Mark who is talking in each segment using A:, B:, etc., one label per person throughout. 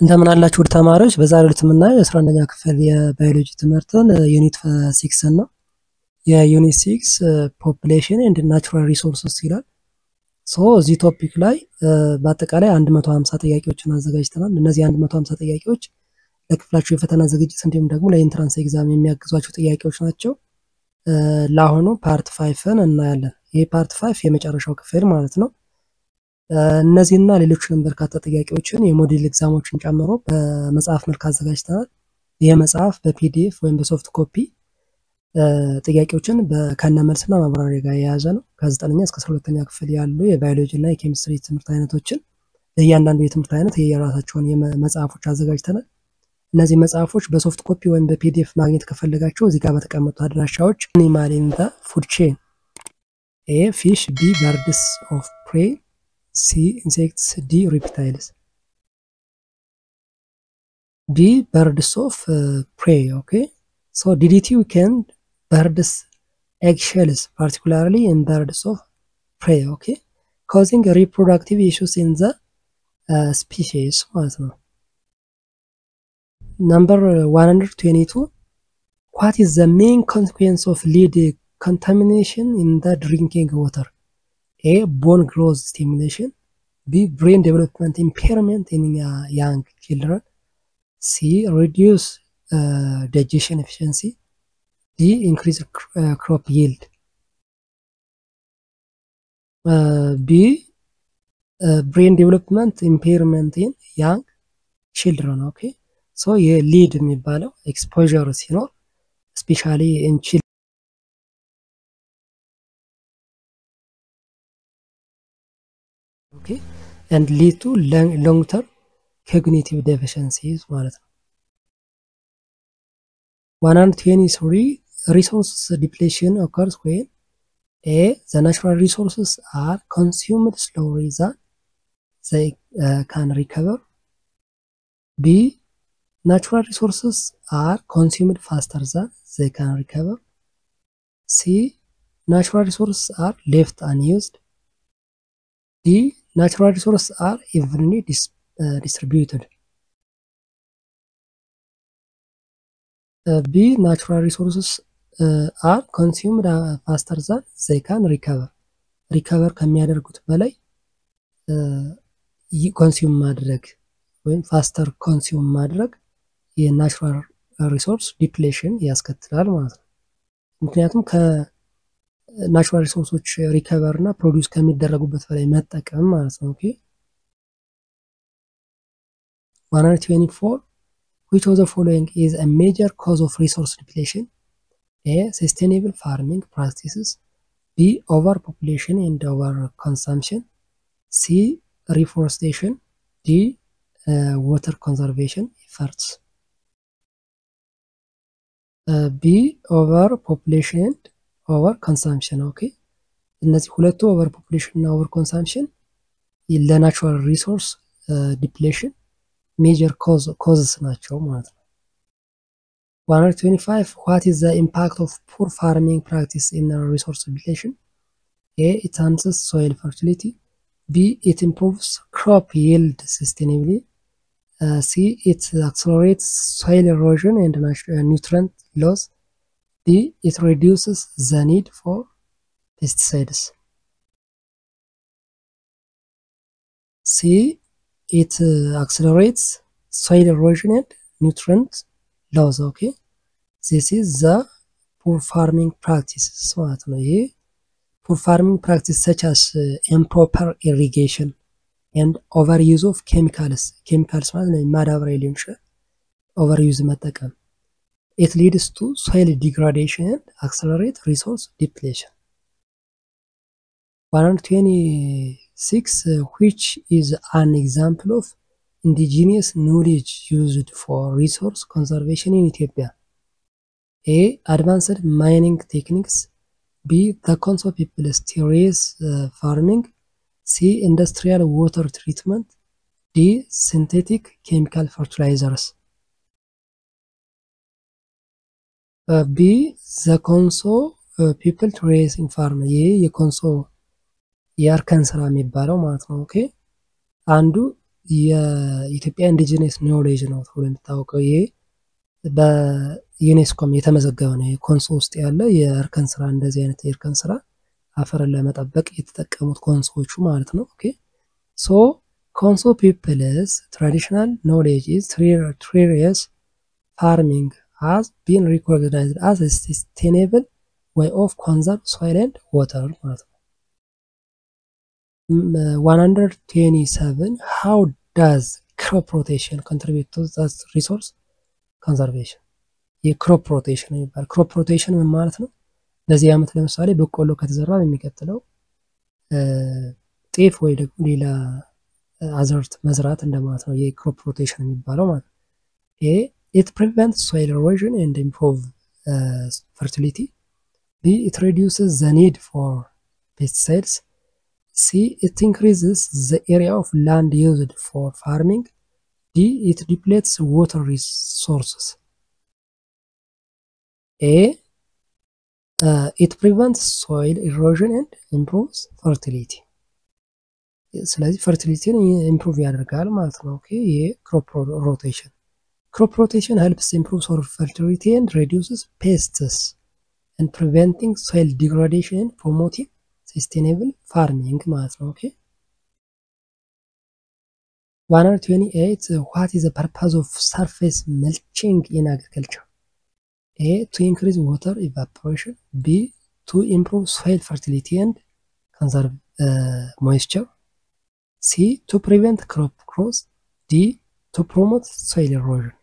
A: እንደምን አላችሁ ውድ ተማሪዎች በዛሬው ዕለት የምናየው የ11ኛ ክፍል የባዮሎጂ ትምህርትን ዩኒት 6 ነው። የዩኒት 6 ፖፑሌሽን ኤንድ ናቹራል ሪሶርስስ ይላል። እዚህ ቶፒክ ላይ በአጠቃላይ 150 ጥያቄዎችን አዘጋጅተናል። እነዚህ 150 ጥያቄዎች ለክፍላችሁ የፈተና ዝግጅት እንዲሁም ደግሞ ለኢንትራንስ ኤግዛም የሚያግዟችሁ ጥያቄዎች ናቸው። ለአሁኑ ፓርት 5ን እናያለን። ይሄ ፓርት 5 የመጨረሻው ክፍል ማለት ነው። እነዚህና ሌሎችንም በርካታ ጥያቄዎችን የሞዴል ኤግዛሞችን ጨምሮ በመጽሐፍ መልክ አዘጋጅተናል። ይሄ መጽሐፍ በፒዲኤፍ ወይም በሶፍት ኮፒ ጥያቄዎችን ከነመልስና ማብራሪያ ጋር የያዘ ነው። ከ9ኛ እስከ 12ኛ ክፍል ያሉ የባዮሎጂ እና የኬሚስትሪ ትምህርት አይነቶችን ለእያንዳንዱ የትምህርት አይነት የራሳቸውን መጽሐፎች አዘጋጅተናል። እነዚህ መጽሐፎች በሶፍት ኮፒ ወይም በፒዲኤፍ ማግኘት ከፈለጋችሁ እዚህ ጋር በተቀመጡ አድራሻዎች አኒማል ኢን ዘ ፉድ ቼን ኤ ፊሽ፣ ቢ በርድስ ኦፍ ፕሬይ፣ C insects, D reptiles. B birds of prey. Okay, so DDT weakened birds eggshells, particularly in birds of prey. Okay, causing reproductive issues in the species. Number 122. What is the main consequence of lead contamination in the drinking water? A. Bone growth stimulation. B. Brain development impairment in young children. C. Reduce digestion efficiency. D. Increase crop yield. B. Brain development impairment in young children. Okay. So ये lead የሚባለው exposure ሲኖር especially in children okay and lead to long-term cognitive deficiencies ማለት ነው። 123 resource depletion occurs when A. The natural resources are consumed slower than they can recover. B. Natural resources are consumed faster than they can recover. C. Natural resources are left unused. D. Natural resources are evenly distributed. B. Natural resources are consumed faster than they can recover. Recover ከሚያደርጉት በላይ ኮንሱም ማድረግ ወይም ፋስተር ኮንሱም ማድረግ የናቹራል ሪሶርስ ዲፕሌሽን ያስከትላል ማለት ነው። ምክንያቱም ናቹራል ሪሶርሶች ሪከቨር እና ፕሮዲዩስ ከሚደረጉበት በላይ መጠቀም ማለት ነው። ኦኬ 124 which of the following is a major cause of resource depletion? A. Sustainable farming practices. B. Overpopulation and overconsumption. C. Reforestation. D. Water conservation efforts. B. Overpopulation and ኦቨር ኮንሳምፕሽን ኦኬ እነዚህ ሁለቱ ኦቨር ፖፑሌሽን እና ኦቨር ኮንሳምፕሽን ለናቹራል ሪሶርስ ዲፕሌሽን ሜጀር ኮዝስ ናቸው ማለት ነው። 125 what is the impact of poor farming practice in resource depletion? A. It enhances soil fertility. B. It improves crop yield sustainably. C. It accelerates soil erosion and nutrient loss. D. It reduces the need for pesticides. C. It accelerates soil erosion and nutrient loss. Okay, this is the poor farming practices. ማለት ነው። ይሄ poor farming practice such as improper irrigation and overuse of chemicals ማለት ነው ማዳበሪያ ሊሆን ይችላል overuse መጠቀም it leads to soil degradation and accelerate resource depletion. 126 which is an example of indigenous knowledge used for resource conservation in Ethiopia? A. Advanced mining techniques. B. The Konso people's terrace farming. C. Industrial water treatment. D. Synthetic chemical fertilizers. B. The Konso people terracing farm. ይሄ የኮንሶ የአርከን ስራ የሚባለው ማለት ነው። ኦኬ አንዱ የኢትዮጵያ ኢንዲጂነስ ኖሌጅ ነው ተብሎ የሚታወቀው። ይሄ በዩኔስኮም የተመዘገበ ነው። ኮንሶ ውስጥ ያለ የእርከን ስራ እንደዚህ አይነት የእርከን ስራ አፈርን ለመጠበቅ የተጠቀሙት ኮንሶዎቹ ማለት ነው። ኦኬ ሶ ኮንሶ ፒፕልስ ትራዲሽናል ኖሌጅ ኢዝ ትሪየስ ፋርሚንግ has been recognized as a sustainable way of conserve soil and water ማለት ነው። 127 how does crop rotation contribute to that resource conservation? የክሮፕ ሮቴሽን የሚባል ክሮፕ ሮቴሽን ምን ማለት ነው? በዚህ ዓመት ለምሳሌ በቆሎ ከተዘራ የሚቀጥለው ጤፍ ወይ ደግሞ ሌላ አዝርት መዝራት እንደማለት ነው የክሮፕ ሮቴሽን የሚባለው ማለት ነው። It prevents soil erosion and improve fertility. B. It reduces the need for pesticides. C. It increases the area of land used for farming. D. It depletes water resources. A. It prevents soil erosion and improves fertility. ስለዚህ ፈርቲሊቲን ኢምፕሩቭ ያደርጋል ማለት ነው። ኦኬ ይሄ ክሮፕ ሮቴሽን Crop rotation helps improve soil fertility and reduces pests and preventing soil degradation and promoting sustainable farming ማለት ነው። Okay. 128 what is the purpose of surface mulching in agriculture? A. To increase water evaporation. B. To improve soil fertility and conserve moisture. C. To prevent crop growth. D. To promote soil erosion.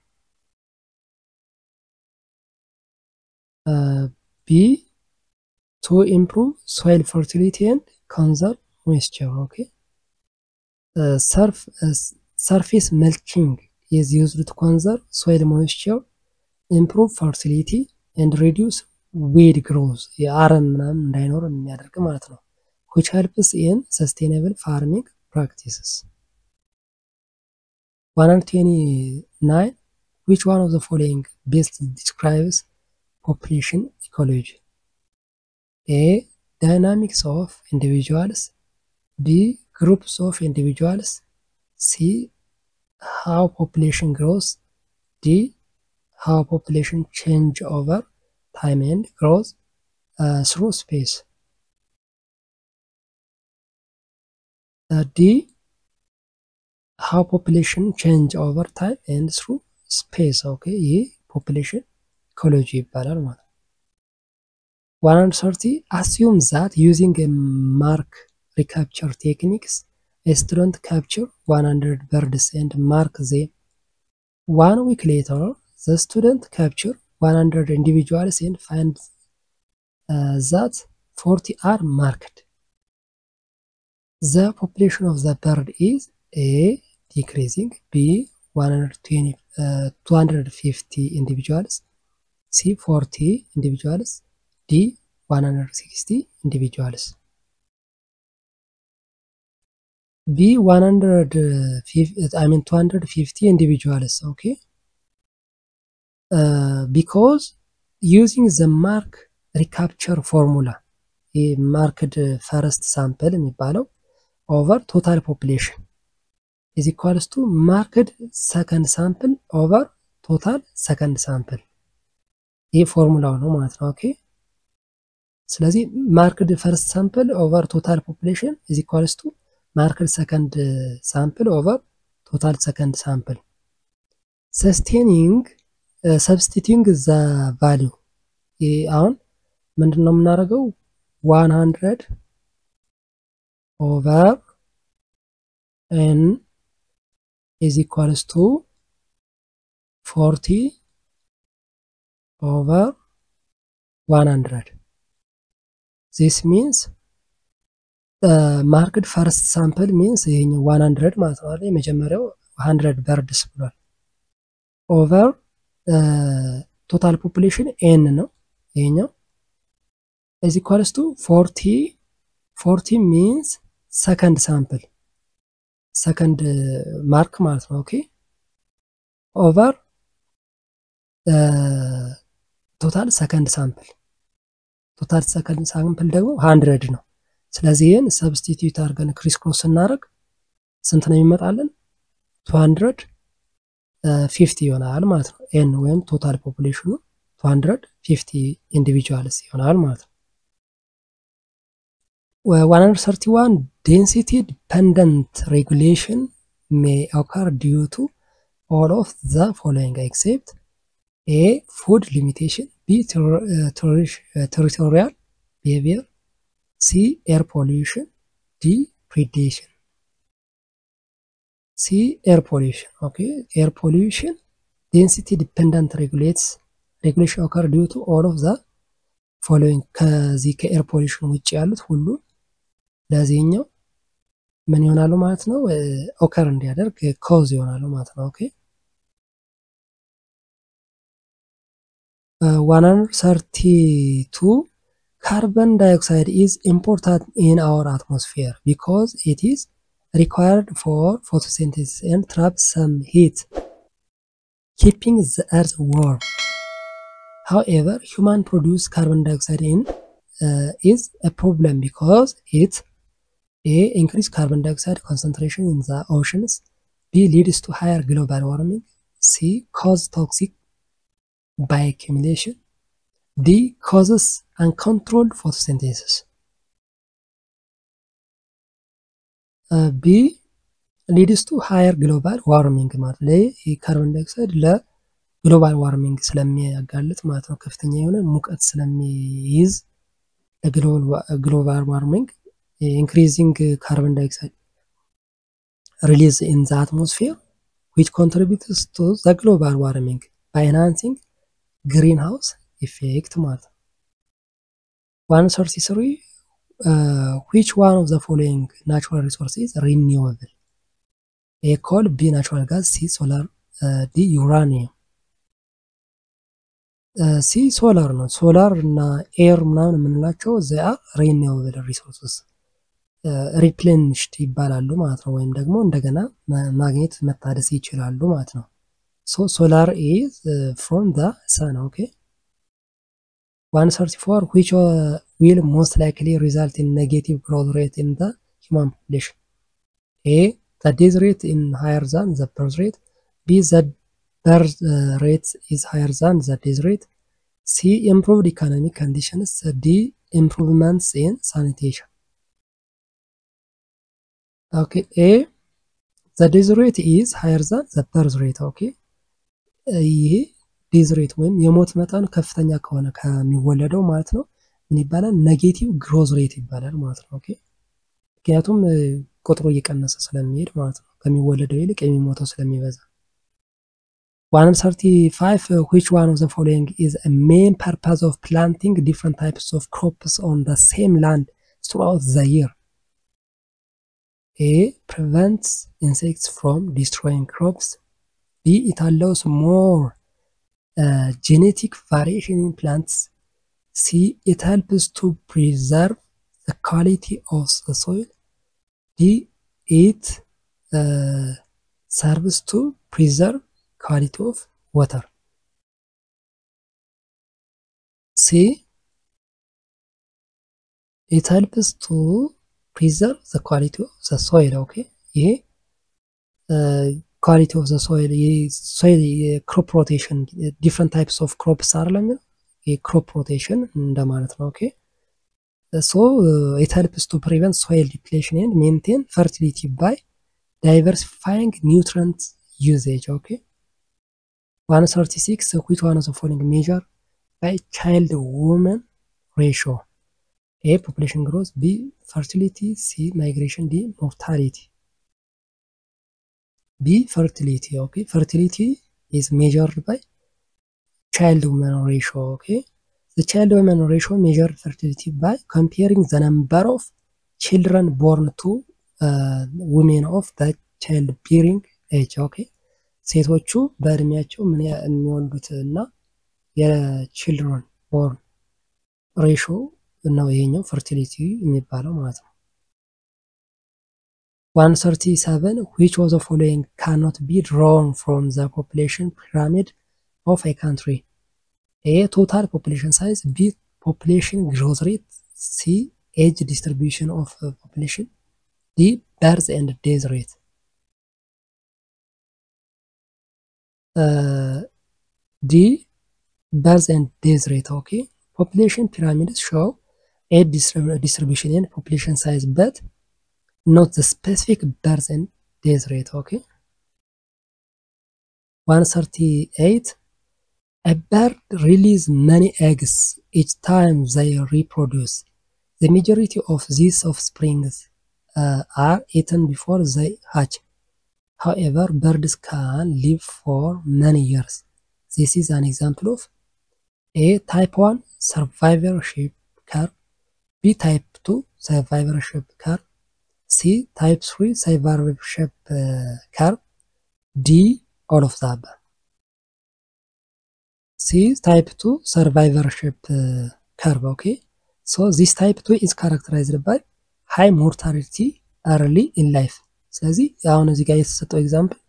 A: B. To improve soil fertility and conserve moisture. Okay. Surface mulching is used to conserve soil moisture, improve fertility, and reduce weed growth. የአረም ምናምን እንዳይኖር የሚያደርግ ማለት ነው። Which helps in sustainable farming practices. 129 which one of the following best describes population ecology? A. Dynamics of individuals. B. Groups of individuals. C. How population grows. D. How population change over time and grows through space. D. How population change over time and through space. Okay, ይህ population ecology ይባላል ማለት ነው። 130 assume that using a mark recapture techniques a student capture 100 birds and mark them. 1 week later the student capture 100 individuals and find that 40 are marked. The population of the bird is A. decreasing. B. 250 individuals. C. 40 individuals. D. 160 individuals. B. 250 individuals. Okay. Because using the mark recapture formula, a marked first sample የሚባለው over total population is equals to marked second sample over total second sample. ይህ ፎርሙላው ነው ማለት ነው። ኦኬ ስለዚህ marked first sample over total population is equals to marked second sample over total second sample. Substituting the value አሁን ምንድነው የምናደርገው 100 over n is equals to 40 over 100. This means marked first sample means ይሄኛው 100 ማለት ነው አይደል? የመጀመሪያው 100 birds ብሏል over total population n ነው ይሄኛው is equals to 40 means second sample second mark ማለት ነው። ኦኬ over total second sample ደግሞ 100 ነው። ስለዚህ ይሄን ሰብስቲቲዩት አድርገን ክሪስ ክሮስ እናደርግ ስንት ነው የሚመጣልን 250 ይሆናል ማለት ነው። ኤን ወይም ቶታል ፖፑሌሽኑ 250 ኢንዲቪጁዋልስ ይሆናል ማለት ነው። 131 density dependent regulation may occur due to all of the following except A. Food limitation, B. Territorial behavior, C. Air pollution, D. predation. C. Air pollution. Okay, air pollution density dependent regulation occur due to all of the following ከዚህ ከኤር ፖሊሽን ውጭ ያሉት ሁሉ ለዚህኛው ምን ይሆናሉ ማለት ነው ኦከር እንዲያደርግ ኮዝ ይሆናሉ ማለት ነው። ኦኬ 132 carbon dioxide is important in our atmosphere because it is required for photosynthesis and traps some heat, keeping the earth warm. However, human-produced carbon dioxide is a problem because it A. increases carbon dioxide concentration in the oceans, B. leads to higher global warming, C. causes toxic bioaccumulation, D. causes uncontrolled photosynthesis. B. leads to higher global warming ማለት ላይ የካርቦን ዳይኦክሳይድ ለግሎባል ዋርሚንግ ስለሚያጋልጥ ማለት ነው ከፍተኛ የሆነ ሙቀት ስለሚይዝ ለግሎባል ዋርሚንግ increasing carbon dioxide release in the atmosphere which contributes to the global warming by enhancing greenhouse effect ማለት ነው። 133 which one of the following natural resources renewable? A. coal, B. natural gas, C. solar, D. uranium. C. solar ነው ሶላር እና ኤር ምናምን የምንላቸው they are renewable resources ሪፕሌኒሽድ ይባላሉ ማለት ነው ወይም ደግሞ እንደገና ማግኘት መታደስ ይችላሉ ማለት ነው። so solar is from the sun. okay 134 which will most likely result in negative growth rate in the human population? A. the death rate in higher than the birth rate, B. the birth rate is higher than the death rate, C. improved economic conditions, D. improvements in sanitation. okay A. the death rate is higher than the birth rate. okay ይሄ ዴዝ ሬት ወይም የሞት መጠን ከፍተኛ ከሆነ ከሚወለደው ማለት ነው ምን ይባላል ኔጌቲቭ ግሮዝ ሬት ይባላል ማለት ነው። ኦኬ ምክንያቱም ቁጥሩ እየቀነሰ ስለሚሄድ ማለት ነው ከሚወለደው ይልቅ የሚሞተው ስለሚበዛ። 135 which one of the following is a main purpose of planting different types of crops on the same land throughout the year? A. prevents insects from destroying crops, B. it allows more genetic variation in plants, C. it helps to preserve the quality of the soil, D. it serves to preserve quality of water. C. it helps to preserve the quality of the soil. okay ይሄ quality of the soil soil crop rotation different types of crops አይደለም crop rotation እንደማለት ነው። okay so it helps to prevent soil depletion and maintain fertility by diversifying nutrient usage. okay 136 which one of the following measure by child woman ratio? A. population growth, B. fertility, C. migration, D. mortality. B. fertility. okay fertility is measured by child woman ratio. okay the child woman ratio measures fertility by comparing the number of children born to women of the childbearing age. okay ሴቶቹ በእድሜያቸው ምን የሚወልዱት እና የchildren born ratio ነው ይሄኛው fertility የሚባለው ማለት ነው። 137 which of the following cannot be drawn from the population pyramid of a country? A. total population size, B. population growth rate, C. age distribution of population, D. birth and death rate. D, birth and death rate. Okay, population pyramids show age distribution and population size, but not the specific birth and death rate. Okay. 138. A bird releases many eggs each time they reproduce. The majority of these offsprings are eaten before they hatch. However, birds can live for many years. This is an example of A, type 1 survivorship curve, B, type 2 survivorship curve, C, type 3 survivorship curve, D, all of the above. C, type 2 survivorship curve. Okay, so this type 2 is characterized by high mortality early in life. ስለዚህ አሁን እዚህ ጋር የተሰጠው ኤግዛምፕል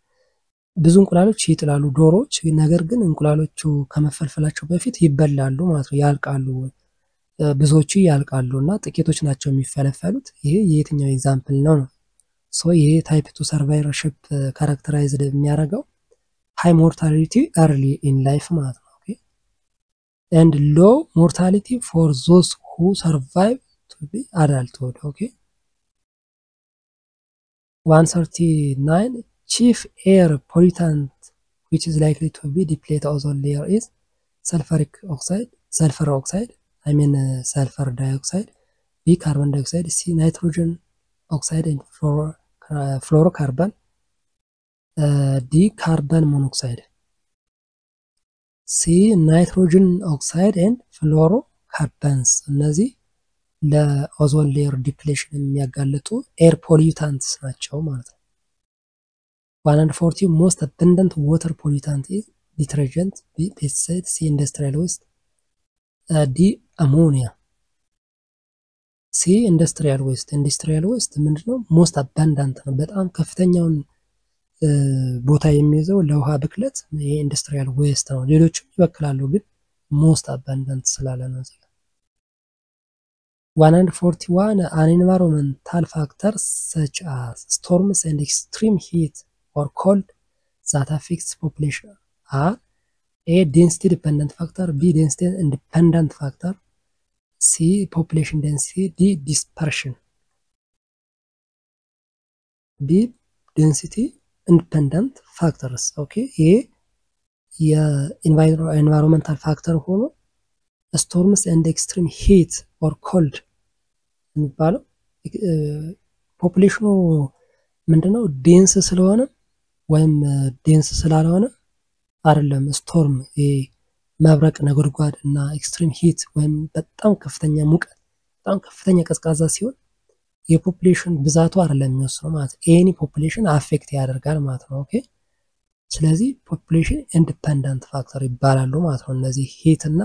A: ብዙ እንቁላሎች ይጥላሉ ዶሮዎች፣ ነገር ግን እንቁላሎቹ ከመፈልፈላቸው በፊት ይበላሉ ማለት ነው፣ ያልቃሉ። ብዙዎቹ ያልቃሉ እና ጥቂቶች ናቸው የሚፈለፈሉት። ይሄ የየትኛው ኤግዛምፕል ነው? ሶ ይሄ ታይፕ 2 ሰርቫይቨርሺፕ ካራክተራይዝድ የሚያደርገው ሃይ ሞርታሊቲ ኤርሊ ኢን ላይፍ ማለት ነው። ኦኬ ኤንድ ሎ ሞርታሊቲ ፎር ዞዝ ሁ ሰርቫይቭ ቱ ቢ አዳልትሁድ። ኦኬ 139 chief air pollutant which is likely to be deplete ozone layer is sulfur oxide, sulfur dioxide, B, carbon dioxide, C, nitrogen oxide and fluorocarbon, D, carbon monoxide. C, nitrogen oxide and fluorocarbons እነዚህ ለኦዞን ሌየር ዲፕሌሽን የሚያጋልጡ ኤር ፖሊዩታንትስ ናቸው ማለት ነው። 140 most abundant water pollutant is detergent, B, pesticide, C, industrial waste, D, ammonia. C, industrial waste ምንድነው? most abundant ነው፣ በጣም ከፍተኛውን ቦታ የሚይዘው ለውሃ ብክለት የኢንዱስትሪያል ዌስት ነው። ሌሎችም ይበክላሉ ግን most abundant ስላለ ነው። 141 an environmental factors such as storms and extreme heat or cold that affects population are A, density dependent factor, B, density independent factor, C, population density, D, dispersion. B, density independent factors. Okay, A የኢንቫይሮንመንታል ፋክተር ሆኖ storms and extreme heat or cold የሚባለው ፖፑሌሽኑ ምንድነው ዴንስ ስለሆነ ወይም ዴንስ ስላልሆነ አይደለም። ስቶርም መብረቅ ነጎድጓድ እና ኤክስትሪም ሂት ወይም በጣም ከፍተኛ ሙቀት በጣም ከፍተኛ ቀዝቃዛ ሲሆን የፖፑሌሽን ብዛቱ አይደለም የሚወስነው ማለት ኤኒ ፖፑሌሽን አፌክት ያደርጋል ማለት ነው። ኦኬ ስለዚህ ፖፑሌሽን ኢንዲፔንደንት ፋክተር ይባላሉ ማለት ነው እነዚህ ሂት እና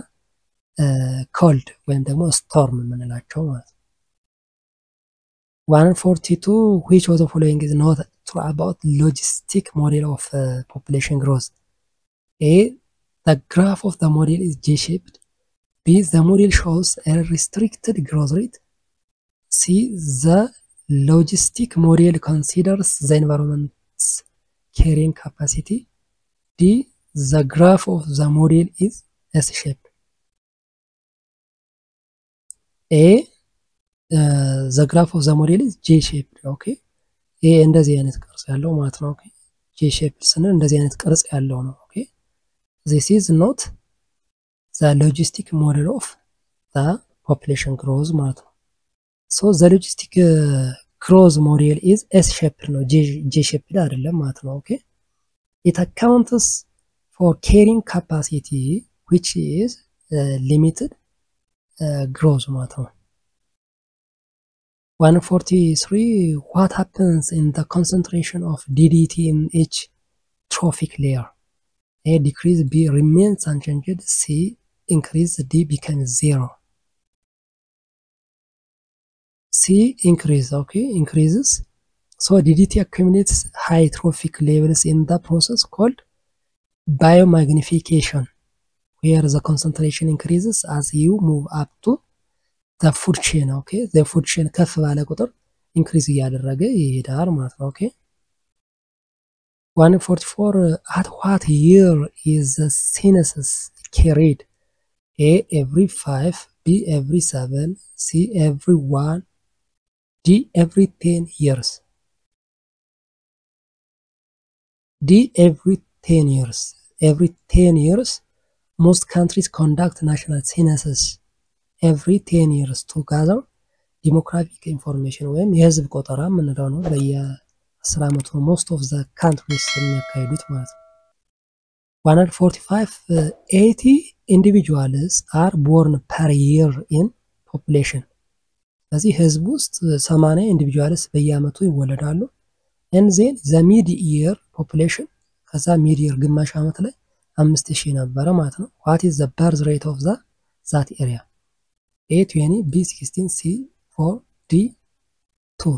A: ኮልድ ወይም ደግሞ ስቶርም የምንላቸው ማለት ነው። 142 which of the following is not true about logistic model of population growth? A, the graph of the model is J-shaped. B, the model shows a restricted growth rate. C, the logistic model considers the environment's carrying capacity. D, the graph of the model is S-shaped. A, the graph of the model is J-shaped. Okay, ይሄ እንደዚህ አይነት ቅርጽ ያለው ማለት ነው። ኦኬ J-shaped ስንል እንደዚህ አይነት ቅርጽ ያለው ነው። ኦኬ this is not the logistic model of the population growth ማለት ነው። so the logistic growth model is S-shaped ነው፣ J-shaped አይደለም ማለት ነው። ኦኬ it accounts for carrying capacity which is limited growth ማለት ነው። 143 what happens in the concentration of DDT in each trophic layer? A, decrease, B, remains unchanged, C, increase, D, becomes 0. C, increase. Okay, increases. So DDT accumulates high trophic levels in the process called biomagnification, where the concentration increases as you move up to the food chain. Okay, the food chain ከፍ ባለ ቁጥር ኢንክሪዝ እያደረገ ይሄዳል ማለት ነው። ኦኬ 144 at what year is the census carried? A every 5, B every 7, C every 1, D every 10 years. D every 10 years. Every 10 years, most countries conduct national censuses every 10 years to gather demographic information ወይም የህዝብ ቆጠራ የምንለው ነው። በየ10 ዓመቱ most of the countries የሚያካሂዱት ማለት ነው። 145 80 individuals are born per year in population. ስለዚህ ህዝብ ውስጥ 80 individuals በየአመቱ ይወለዳሉ። and then the mid year population ከዛ mid year ግማሽ አመት ላይ 5000 ነበረ ማለት ነው። what is the birth rate of that area? A 20, B 16, C 4, D 2.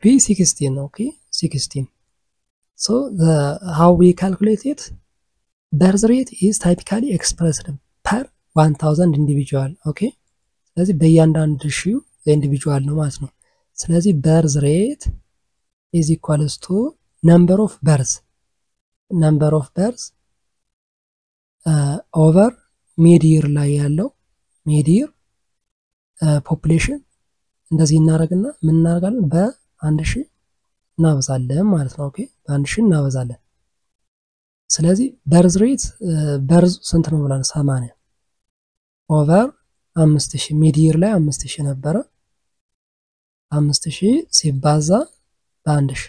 A: B 16, okay, 16. So how we calculate it? Birth rate is typically expressed per 1000 individual, okay? ስለዚህ በእያንዳንዱ ሺው ኢንዲቪጁዋል ነው ማለት ነው። ስለዚህ birth rate is equals to number of births over mid year ላይ ያለው mid year population እንደዚህ እናደርግና ምን እናደርጋለን በ1000 እናበዛለን ማለት ነው። ኦኬ በ1000 እናበዛለን። ስለዚህ birth rate birth ስንት ነው ብለን 80 over 5000 mid year ላይ 5000 ነበረ 5000 ሲባዛ በ1000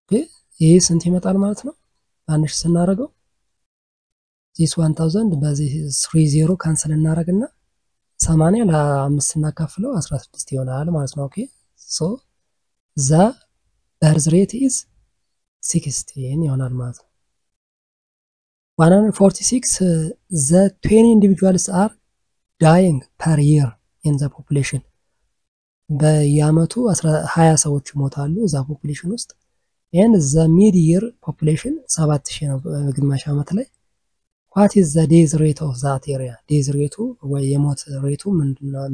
A: ኦኬ ይሄ ስንት ይመጣል ማለት ነው? በ1000 ስናደርገው this 1000 በዚህ 30 ካንሰል እናደርግና 80 ለ5 እናካፍለው 16 ይሆናል ማለት ነው። ኦኬ so the birth rate is 16 ይሆናል ማለት ነው። 146 the 20 individuals are dying per year in the population. በየአመቱ 20 ሰዎች ይሞታሉ እዛ ፖፑሌሽን ውስጥ and the mid year population 7000 ነው በግማሽ አመት ላይ what is the death rate of that area? death rate ወይ የሞት ሬቱ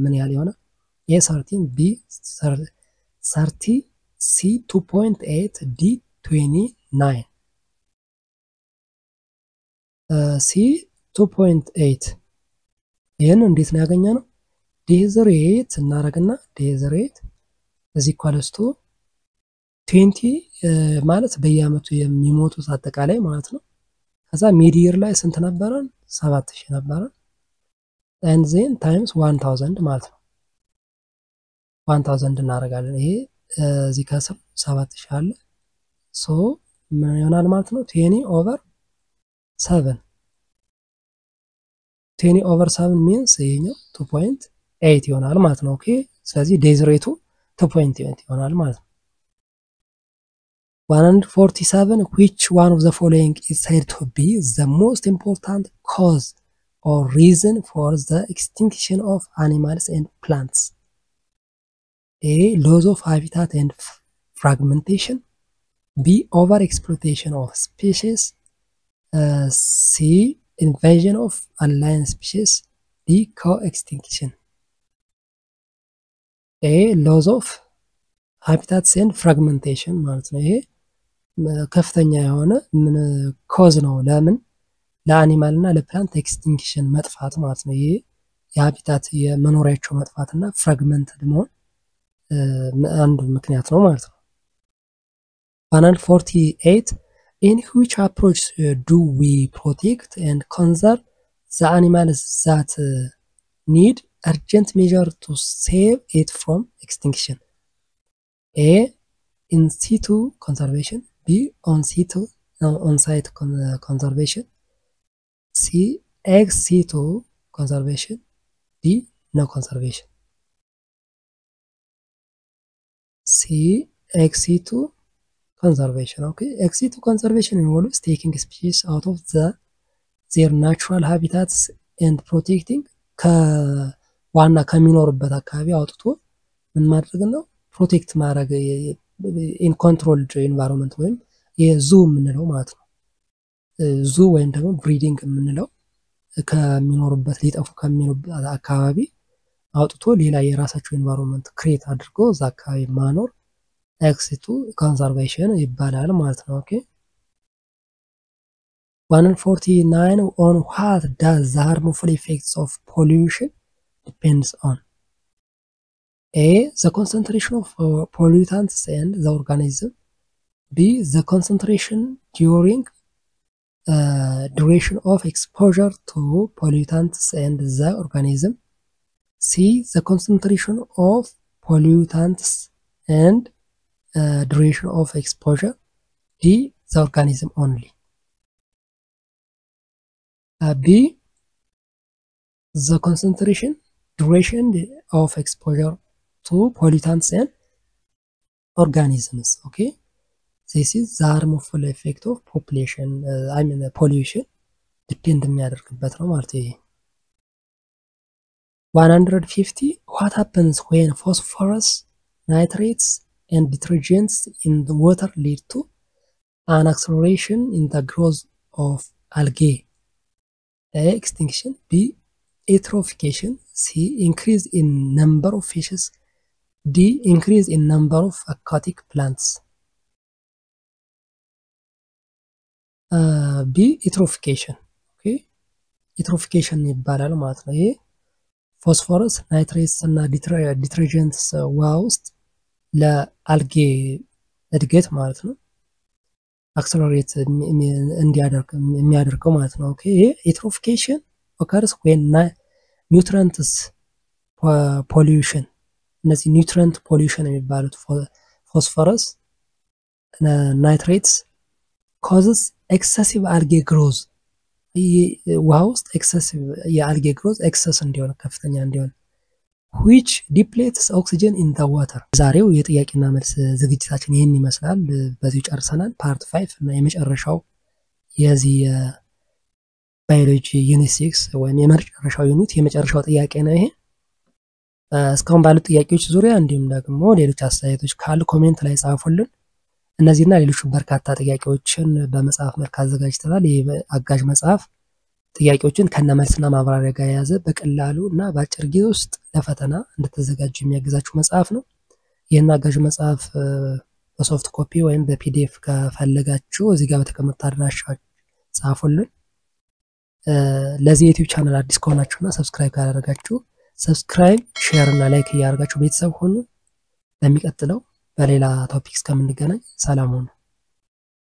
A: ምን ያህል ይሆናል? A 13, B 30, C 2.8, D 29. C 2.8 ይሄን እንዴት ነው ያገኘነው? death rate እናረጋግና death rate is equals to 20 ማለት በየአመቱ የሚሞቱት አጠቃላይ ማለት ነው። ከዛ ሚድ ይር ላይ ስንት ነበረን? 7000 ነበረን and then times 1000 ማለት ነው። 1000 እናረጋለን። ይሄ እዚህ ከስር 7000 አለ so ምን ይሆናል ማለት ነው? 20 over 7 20 over 7 means ይሄኛው 2.8 ይሆናል ማለት ነው። ኦኬ ስለዚህ ዴዝ ሬቱ 2.8 ይሆናል ማለት ነው። 147 which one of the following is said to be the most important cause or reason for the extinction of animals and plants? A loss of habitat and fragmentation, B overexploitation of species, C invasion of alien species, D co-extinction. A loss of habitats and fragmentation ማለት ነው። ይሄ ከፍተኛ የሆነ ምን ኮዝ ነው ለምን ለአኒማል እና ለፕላንት ኤክስቲንክሽን መጥፋት ማለት ነው። ይሄ የሀቢታት የመኖሪያቸው መጥፋትና ፍራግመንትድ መሆን አንዱ ምክንያት ነው ማለት ነው። 148 in which approach do we protect and conserve the animals that need urgent measure to save it from extinction? A in situ conservation, B on situ on-site conservation, C ex situ conservation, D no conservation. C ex situ conservation. Okay, ex situ conservation involves taking species out of their natural habitats and protecting ከዋና ከሚኖርበት አካባቢ አውጥቶ ምን ማድረግ ነው? ፕሮቴክት ማድረግ ኢን ኮንትሮልድ ኤንቫይሮንመንት ወይም የዙ የምንለው ማለት ነው። ዙ ወይም ደግሞ ብሪዲንግ የምንለው ከሚኖርበት ሊጠፉ ከሚኖርበት አካባቢ አውጥቶ ሌላ የራሳቸው ኢንቫይሮንመንት ክሬት አድርጎ እዛ አካባቢ ማኖር ኤክሲቱ ኮንሰርቬሽን ይባላል ማለት ነው። ኦኬ 149 on what does the harmful effects of pollution depends on? A, the concentration of pollutants and the organism. B, the concentration during duration of exposure to pollutants and the organism. C, the concentration of pollutants and duration of exposure. D, the organism only. B, the concentration duration of exposure to pollutants and organisms. Okay, this is the harmful effect of population pollution depend የሚያደርግበት ነው ማለት ነው። 150 what happens when phosphorus, nitrates and detergents in the water lead to an acceleration in the growth of algae? A, extinction. B, eutrophication. C, increase in number of fishes. D, increase in number of aquatic plants. B, eutrophication. Okay, eutrophication ይባላል ማለት ነው። ይሄ ፎስፎረስ ናይትሬትስ እና ዲተርጀንትስ ውሃ ውስጥ ለአልጌ እድገት ማለት ነው አክሰለሬት እንዲያደርግ የሚያደርገው ማለት ነው። ኦኬ ይሄ eutrophication occurs when nutrients pollution እነዚህ ኒውትሪየንት ፖሊዩሽን የሚባሉት ፎስፎረስ ናይትሬትስ causes excessive algae growth ውሃ ውስጥ excessive የአልጌ growth excess እንዲሆን ከፍተኛ እንዲሆን which depletes oxygen in the water። ዛሬው የጥያቄና መልስ ዝግጅታችን ይሄን ይመስላል። በዚህ ጨርሰናል ፓርት 5 እና የመጨረሻው የዚህ ባዮሎጂ ዩኒት 6 ወይም የመጨረሻው ዩኒት የመጨረሻው ጥያቄ ነው ይሄ። እስካሁን ባሉት ጥያቄዎች ዙሪያ እንዲሁም ደግሞ ሌሎች አስተያየቶች ካሉ ኮሜንት ላይ ጻፉልን። እነዚህና ሌሎች በርካታ ጥያቄዎችን በመጽሐፍ መልክ አዘጋጅተናል። ይሄ አጋዥ መጽሐፍ ጥያቄዎችን ከነመልስና ማብራሪያ ጋር ያዘ በቀላሉ እና በአጭር ጊዜ ውስጥ ለፈተና እንድትዘጋጁ የሚያግዛችሁ መጽሐፍ ነው። ይሄን አጋዥ መጽሐፍ በሶፍት ኮፒ ወይም በፒዲኤፍ ከፈለጋችሁ እዚህ ጋር በተቀመጠ አድራሻ ጻፉልን። ለዚህ ዩቲዩብ ቻናል አዲስ ከሆናችሁና ሰብስክራይብ ካላደረጋችሁ ሰብስክራይብ፣ ሼር እና ላይክ ያደርጋችሁ ቤተሰብ ሁኑ። በሚቀጥለው በሌላ ቶፒክስ ከምንገናኝ ሰላም ሁኑ።